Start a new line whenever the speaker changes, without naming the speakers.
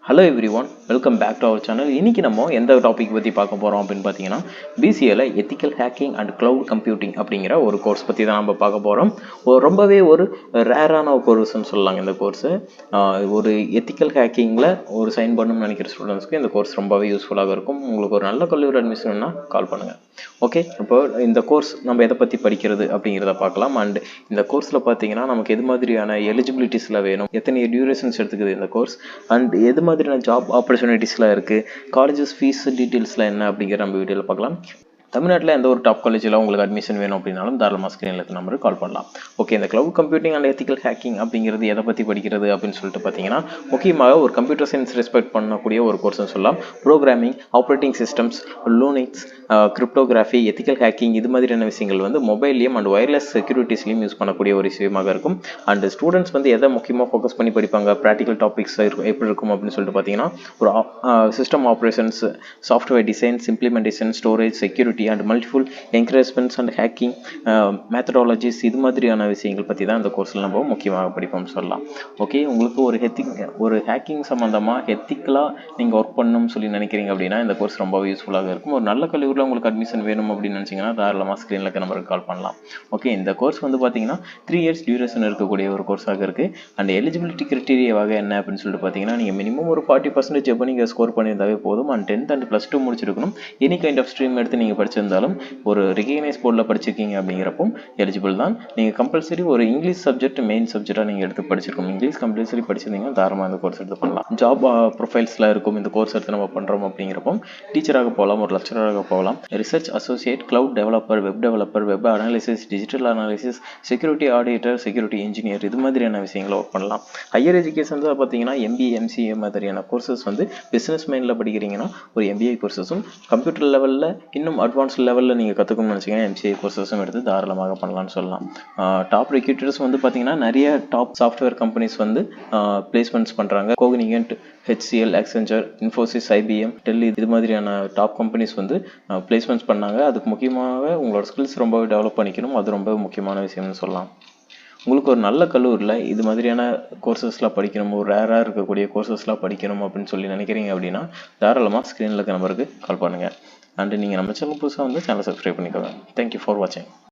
Hello everyone, welcome back to our channel. இன்னைக்கு நம்ம எந்த டாபிக் பற்றி பார்க்க போகிறோம் அப்படின்னு பார்த்தீங்கன்னா பிசிஏல ethical hacking and cloud computing அப்படிங்கிற ஒரு கோர்ஸ் பற்றி தான் நம்ம பார்க்க போகிறோம். ரொம்பவே ஒரு ரேரான ஒரு கோர்ஸ்ன்னு சொல்லலாங்க இந்த கோர்ஸு. ஒரு எத்திக்கல் ஹேக்கிங்கில் ஒரு சைன் பண்ணணும்னு நினைக்கிற ஸ்டூடெண்ட்ஸ்க்கு இந்த கோர்ஸ் ரொம்பவே யூஸ்ஃபுல்லாக இருக்கும். உங்களுக்கு ஒரு நல்ல கல்லூரி அட்மிஷன்னா கால் பண்ணுங்கள். ஓகே, இப்போ இந்த கோர்ஸ் நம்ம எதை பற்றி படிக்கிறது அப்படிங்கிறத பார்க்கலாம். அண்ட் இந்த கோர்ஸில் பார்த்தீங்கன்னா நமக்கு எது மாதிரியான எலிஜிபிலிட்டிஸில் வேணும், எத்தனை டியூரேஷன்ஸ் எடுத்துக்குது இந்த கோர்ஸ், அண்ட் எது மாதிரியான ஜாப் ஆப்பர்ச்சுனிட்டிஸ்லாம் இருக்குது, காலேஜஸ் ஃபீஸ் டீட்டெயில்ஸ்லாம் என்ன அப்படிங்கிற நம்ம வீடியோவில் பார்க்கலாம். தமிழ்நாட்டில் எந்த ஒரு டாப் காலேஜில் உங்களுக்கு அட்மிஷன் வேணும் அப்படின்னாலும் தாராளமாக ஸ்க்ரீனில் இருக்க நம்பருக்கு கால் பண்ணலாம். ஓகே, இந்த cloud computing and ethical hacking அப்படிங்கிறது எதை பற்றி படிக்கிறது அப்படின்னு சொல்லிட்டு பார்த்தீங்கன்னா முக்கியமாக ஒரு கம்ப்யூட்டர் சயின்ஸ் ரெஸ்பெக்ட் பண்ணக்கூடிய ஒரு கோர்ஸ்னு சொல்லலாம். Programming, operating systems, Linux, cryptography, ethical hacking இது மாதிரியான விஷயங்கள் வந்து மொபைல்லையும் அண்ட் ஒயர்லெஸ் செக்யூரிட்டிஸ்லையும் யூஸ் பண்ணக்கூடிய ஒரு விஷயமாக இருக்கும். அண்ட் ஸ்டூடெண்ட்ஸ் வந்து எதை முக்கியமாக ஃபோக்கஸ் பண்ணி படிப்பாங்க, ப்ராக்டிக்கல் டாபிக்ஸ் எப்படி இருக்கும் அப்படின்னு சொல்லிட்டு பார்த்தீங்கன்னா ஒரு system operations, software designs, implementation, storage, security and multiple encryptions and hacking methodologies இது மாதிரியான விஷயங்கள் பற்றி தான் இந்த கோர்ஸில் நம்ம முக்கியமாக படிப்போம்னு சொல்லலாம். ஓகே, உங்களுக்கு ஒரு ஹேக்கிங் சம்மந்தமாக எத்திக்கலாக நீங்கள் ஒர்க் பண்ணணும்னு சொல்லி நினைக்கிறீங்க அப்படின்னா இந்த கோர்ஸ் ரொம்பவே யூஸ்ஃபுல்லாக இருக்கும். ஒரு நல்ல கல்லூரியில் உங்களுக்கு அட்மிஷன் வேணும் அப்படின்னு நினச்சிங்கன்னா தாராளமாக ஸ்க்ரீனில் இருக்க நம்பருக்கு கால் பண்ணலாம். ஓகே, இந்த கோர்ஸ் வந்து பார்த்தீங்கன்னா 3 இயர்ஸ் டியூரேஷன் இருக்கக்கூடிய ஒரு கோர்ஸாக இருக்குது. அண்ட் எலிஜிபிலிட்டி கிரைட்டீரியாவாக என்ன அப்படின்னு சொல்லிட்டு பார்த்தீங்கன்னா நீங்கள் மினிமம் ஒரு 40% எப்போ நீங்கள் ஸ்கோர் பண்ணியிருந்தாவே போதும். அண்ட் 10th அண்ட் +2 முடிச்சிருக்கணும். எனி கைண்ட் ஆஃப் ஸ்ட்ரீம் எடுத்து நீங்கள் படிச்சிருந்தாலும் ஒரு ரெகக்னைஸ் போர்டில் படிச்சிருக்கீங்க அப்படிங்கிறப்போ எலிஜிபிள் தான். நீங்கள் கம்பல்சரி ஒரு இங்கிலீஷ் சப்ஜெக்ட் மெயின் சப்ஜெக்டாக நீங்கள் எடுத்து படிச்சிருக்கணும். இங்கிலீஷ் கம்பல்சரி படிச்சிருந்தீங்கன்னா தாராளமாக இந்த கோர்ஸ் எடுத்து பண்ணலாம். ஜாப் ப்ரொஃபைல்ஸில் இருக்கும் இந்த கோர்ஸ் எடுத்து நம்ம பண்ணுறோம் அப்படிங்கிறப்போ டீச்சராக போகலாம், ஒரு லெக்சராக போகலாம், research associate, cloud developer, web analysis, digital analysis, security auditor, security engineer இது மாதிரியான விஷயங்களை ஒர்க் பண்ணலாம். ஹையர் எஜுகேஷன் தான் பார்த்தீங்கன்னா MBA, MCA மாதிரியான கோர்சஸ் வந்து பிஸ்னஸ் மைண்டில் படிக்கிறீங்கன்னா ஒரு MBA கோர்சஸும், கம்ப்யூட்டர் லெவலில் இன்னும் அட்வான்ஸ் லெவலில் நீங்கள் கற்றுக்கணும்னு நினச்சிங்கன்னா MCA கோர்சஸும் எடுத்து தாராளமாக பண்ணலாம்னு சொல்லலாம். டாப் ரெக்ரூட்டர்ஸ் வந்து பார்த்தீங்கன்னா நிறைய டாப் சாஃப்ட்வேர் கம்பெனிஸ் வந்து பிளேஸ்மெண்ட்ஸ் பண்ணுறாங்க. கோக்னிகன்ட், HCL, Accenture, Infosys, IBM, Delhi இது மாதிரியான டாப் கம்பெனிஸ் வந்து பிளேஸ்மெண்ட்ஸ் பண்ணாங்க. அதுக்கு முக்கியமாக உங்களோட ஸ்கில்ஸ் ரொம்பவே டெவலப் பண்ணிக்கணும். அது ரொம்ப முக்கியமான விஷயம்னு சொல்லலாம். உங்களுக்கு ஒரு நல்ல கல்லூரியில் இது மாதிரியான கோர்சஸ்லாம் படிக்கணும், ஒரு ரேராக இருக்கக்கூடிய கோர்சஸ்லாம் படிக்கணும் அப்படின்னு சொல்லி நினைக்கிறீங்க அப்படின்னா தாராளமாக ஸ்க்ரீனில் இருக்க நம்பருக்கு கால் பண்ணுங்கள். அண்ட் நீங்கள் நம்ம சேனல் புதுசாக வந்து சேனலை சப்ஸ்கிரைப் பண்ணிக்கோங்க. தேங்க்யூ ஃபார் வாட்சிங்.